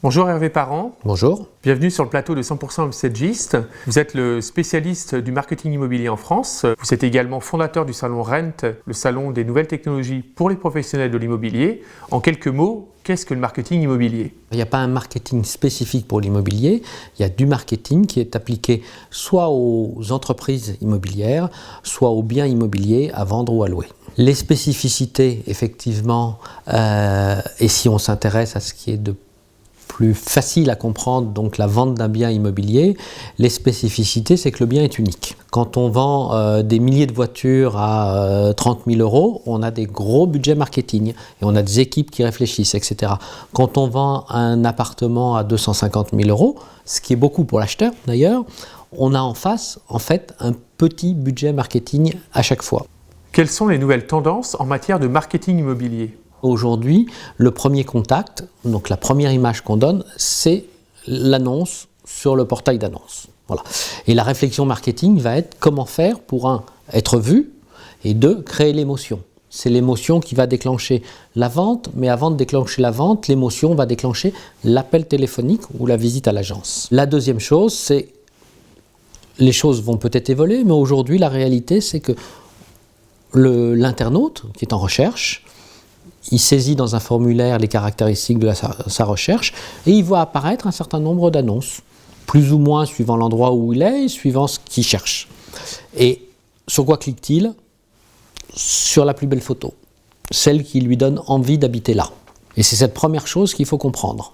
Bonjour Hervé Parent. Bonjour. Bienvenue sur le plateau de 100% Homestagist. Vous êtes le spécialiste du marketing immobilier en France. Vous êtes également fondateur du salon Rent, le salon des nouvelles technologies pour les professionnels de l'immobilier. En quelques mots, qu'est-ce que le marketing immobilier? Il n'y a pas un marketing spécifique pour l'immobilier. Il y a du marketing qui est appliqué soit aux entreprises immobilières, soit aux biens immobiliers à vendre ou à louer. Les spécificités, effectivement, et si on s'intéresse à ce qui est de plus facile à comprendre, donc la vente d'un bien immobilier, les spécificités, c'est que le bien est unique. Quand on vend des milliers de voitures à 30 000 euros, on a des gros budgets marketing et on a des équipes qui réfléchissent, etc. Quand on vend un appartement à 250 000 euros, ce qui est beaucoup pour l'acheteur d'ailleurs, on a en face, en fait, un petit budget marketing à chaque fois. Quelles sont les nouvelles tendances en matière de marketing immobilier? Aujourd'hui, le premier contact, donc la première image qu'on donne, c'est l'annonce sur le portail d'annonce. Voilà. Et la réflexion marketing va être comment faire pour être vu et deux, créer l'émotion. C'est l'émotion qui va déclencher la vente, mais avant de déclencher la vente, l'émotion va déclencher l'appel téléphonique ou la visite à l'agence. La deuxième chose, c'est les choses vont peut-être évoluer, mais aujourd'hui, la réalité, c'est que l'internaute qui est en recherche, il saisit dans un formulaire les caractéristiques de sa recherche et il voit apparaître un certain nombre d'annonces, plus ou moins suivant l'endroit où il est et suivant ce qu'il cherche. Et sur quoi clique-t-il? Sur la plus belle photo, celle qui lui donne envie d'habiter là. Et c'est cette première chose qu'il faut comprendre.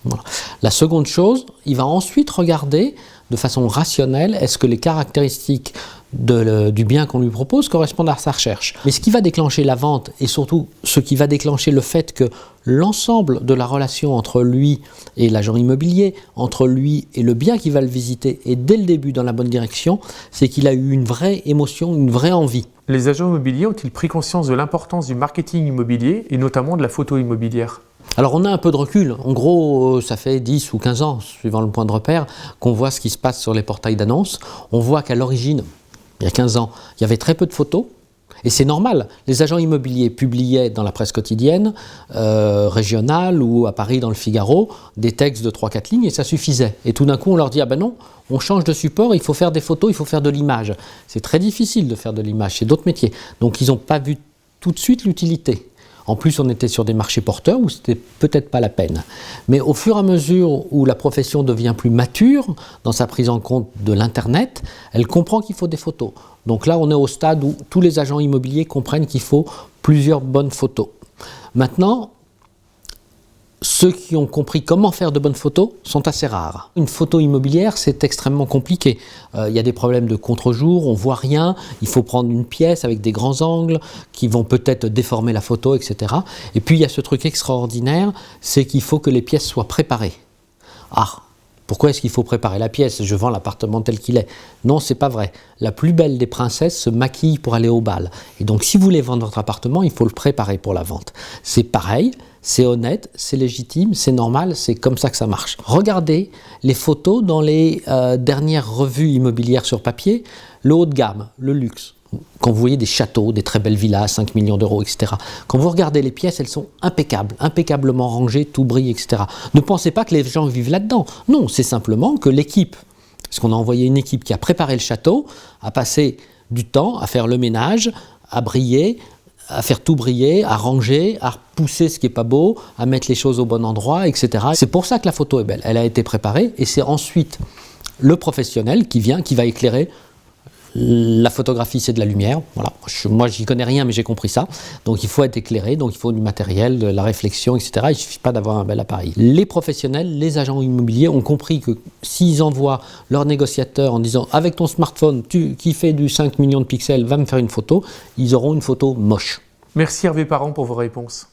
Voilà. La seconde chose, il va ensuite regarder de façon rationnelle, est-ce que les caractéristiques du bien qu'on lui propose correspondent à sa recherche. Mais ce qui va déclencher la vente et surtout ce qui va déclencher le fait que l'ensemble de la relation entre lui et l'agent immobilier, entre lui et le bien qu'il va le visiter est dès le début dans la bonne direction, c'est qu'il a eu une vraie émotion, une vraie envie. Les agents immobiliers ont-ils pris conscience de l'importance du marketing immobilier et notamment de la photo immobilière? Alors on a un peu de recul, en gros ça fait 10 ou 15 ans, suivant le point de repère, qu'on voit ce qui se passe sur les portails d'annonces. On voit qu'à l'origine, il y a 15 ans, il y avait très peu de photos, et c'est normal. Les agents immobiliers publiaient dans la presse quotidienne, régionale ou à Paris dans le Figaro, des textes de 3-4 lignes et ça suffisait. Et tout d'un coup on leur dit « Ah ben non, on change de support, il faut faire des photos, il faut faire de l'image ». C'est très difficile de faire de l'image, c'est d'autres métiers. Donc ils n'ont pas vu tout de suite l'utilité. En plus, on était sur des marchés porteurs où c'était peut-être pas la peine. Mais au fur et à mesure où la profession devient plus mature dans sa prise en compte de l'Internet, elle comprend qu'il faut des photos. Donc là, on est au stade où tous les agents immobiliers comprennent qu'il faut plusieurs bonnes photos. Maintenant, ceux qui ont compris comment faire de bonnes photos sont assez rares. Une photo immobilière, c'est extrêmement compliqué. Il y a des problèmes de contre-jour, on ne voit rien, il faut prendre une pièce avec des grands angles qui vont peut-être déformer la photo, etc. Et puis il y a ce truc extraordinaire, c'est qu'il faut que les pièces soient préparées. Ah, pourquoi est-ce qu'il faut préparer la pièce? Je vends l'appartement tel qu'il est. Non, c'est pas vrai. La plus belle des princesses se maquille pour aller au bal. Et donc si vous voulez vendre votre appartement, il faut le préparer pour la vente. C'est pareil. C'est honnête, c'est légitime, c'est normal, c'est comme ça que ça marche. Regardez les photos dans les dernières revues immobilières sur papier, le haut de gamme, le luxe. Quand vous voyez des châteaux, des très belles villas, 5 millions d'euros, etc. Quand vous regardez les pièces, elles sont impeccables, impeccablement rangées, tout brille, etc. Ne pensez pas que les gens vivent là-dedans. Non, c'est simplement que l'équipe, parce qu'on a envoyé une équipe qui a préparé le château, a passé du temps à faire le ménage, à briller, à faire tout briller, à ranger, à repousser ce qui n'est pas beau, à mettre les choses au bon endroit, etc. C'est pour ça que la photo est belle. Elle a été préparée et c'est ensuite le professionnel qui vient, qui va éclairer. La photographie, c'est de la lumière. Voilà. Moi, j'y connais rien, mais j'ai compris ça. Donc, il faut être éclairé, donc il faut du matériel, de la réflexion, etc. Il ne suffit pas d'avoir un bel appareil. Les professionnels, les agents immobiliers ont compris que s'ils envoient leur négociateur en disant « Avec ton smartphone, qui fait du 5 millions de pixels, va me faire une photo », ils auront une photo moche. Merci Hervé Parent pour vos réponses.